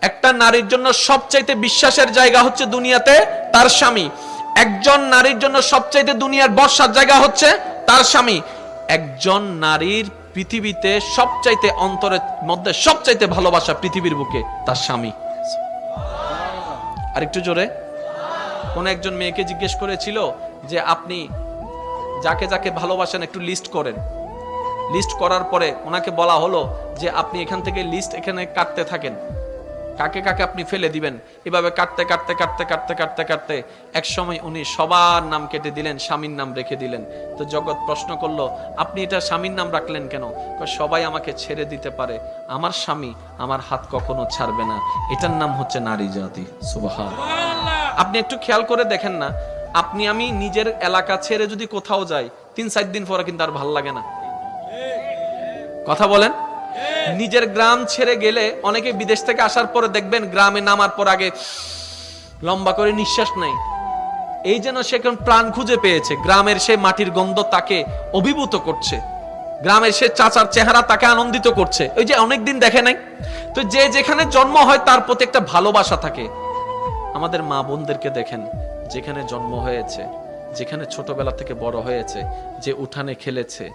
একটা নারীর জন্য সবচাইতে বিশ্বাসের জায়গা হচ্ছে দুনিয়াতে তার স্বামী। একজন নারীর জন্য সবচাইতে দুনিয়ার ভরসার জায়গা হচ্ছে তার স্বামী। একজন নারীর পৃথিবীতে সবচাইতে অন্তরের মধ্যে সবচাইতে ভালোবাসা পৃথিবীর বুকে তার স্বামী। আরেকটু জোরে। কোন একজন মেয়েকে জিজ্ঞেস করেছিল যে আপনি যাকে যাকে ভালোবাসেন একটু লিস্ট করেন। লিস্ট করার পরে ওনাকে বলা হলো যে আপনি এখান থেকে লিস্ট এখানে কাটতে থাকেন, কাকে কাকে আপনি ফেলে দিবেন। এভাবে কাটতে কাটতে কাটতে কাটতে কাটতে কাটতে এক সময় উনি সবার নাম কেটে দিলেন, স্বামীর নাম রেখে দিলেন। তো জগৎ প্রশ্ন করলো, আপনি এটা স্বামীর নাম রাখলেন কেন? সবাই আমাকে ছেড়ে দিতে পারে, আমার স্বামী আমার হাত কখনো ছাড়বে না। এটার নাম হচ্ছে নারী জাতি। সুবহানাল্লাহ। আপনি একটু খেয়াল করে দেখেন না, আপনি আমি নিজের এলাকা ছেড়ে যদি কোথাও যাই ৩-৪ দিন পরে কিন্তু আর ভালো লাগে না। কথা বলেন। নিজের গ্রাম ছেড়ে গেলে অনেকে বিদেশ থেকে আসার পরে দেখবেন গ্রামে নামার পর আগে লম্বা করে নিঃশ্বাস নেয়, এই যেন সে কোন প্রাণ খুঁজে পেয়েছে। গ্রামের সে মাটির গন্ধ তাকে অভিভূত করছে, গ্রামের সে চাচার চেহারা তাকে আনন্দিত করছে। ওই যে অনেকদিন দেখে নাই তো, যে যেখানে জন্ম হয় তার প্রতি একটা ভালোবাসা থাকে। আমাদের মা বোনদেরকে দেখেন, যেখানে জন্ম হয়েছে, যেখানে ছোটবেলা থেকে বড় হয়েছে, যে উঠানে খেলেছে,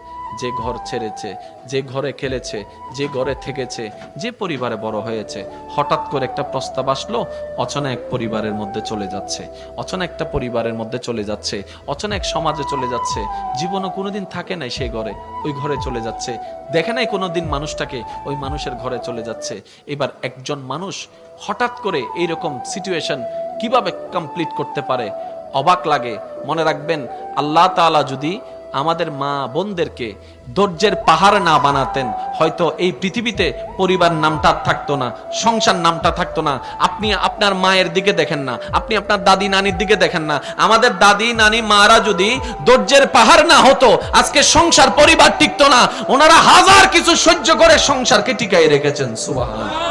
যে ঘর ছেড়েছে, যে ঘরে খেলেছে, যে ঘরে থেকেছে, যে পরিবারে বড় হয়েছে, হঠাৎ করে একটা প্রস্তাব আসলো, অচেনা এক পরিবারের মধ্যে চলে যাচ্ছে, অচেনা একটা পরিবারের মধ্যে চলে যাচ্ছে, অচেনা এক সমাজে চলে যাচ্ছে। জীবনও কোনোদিন থাকে নাই সেই ঘরে, ওই ঘরে চলে যাচ্ছে। দেখে নাই কোনোদিন মানুষটাকে, ওই মানুষের ঘরে চলে যাচ্ছে। এবার একজন মানুষ হঠাৎ করে এইরকম সিচুয়েশন কিভাবে কমপ্লিট করতে পারে, অবাক লাগে। মনে রাখবেন, আল্লাহ তাআলা যদি আমাদের মা বোনদেরকে ধৈর্যের পাহাড় না বানাতেন, হয়তো এই পৃথিবীতে পরিবার নামটা থাকতো না, সংসার নামটা থাকতো না। আপনি আপনার মায়ের দিকে দেখেন না, আপনি আপনার দাদি নানির দিকে দেখেন না। আমাদের দাদি নানি মারা যদি ধৈর্যের পাহাড় না হতো, আজকে সংসার পরিবার টিকতো না। ওনারা হাজার কিছু সহ্য করে সংসারকে টিকাই রেখেছেন। সুবহানাল্লাহ।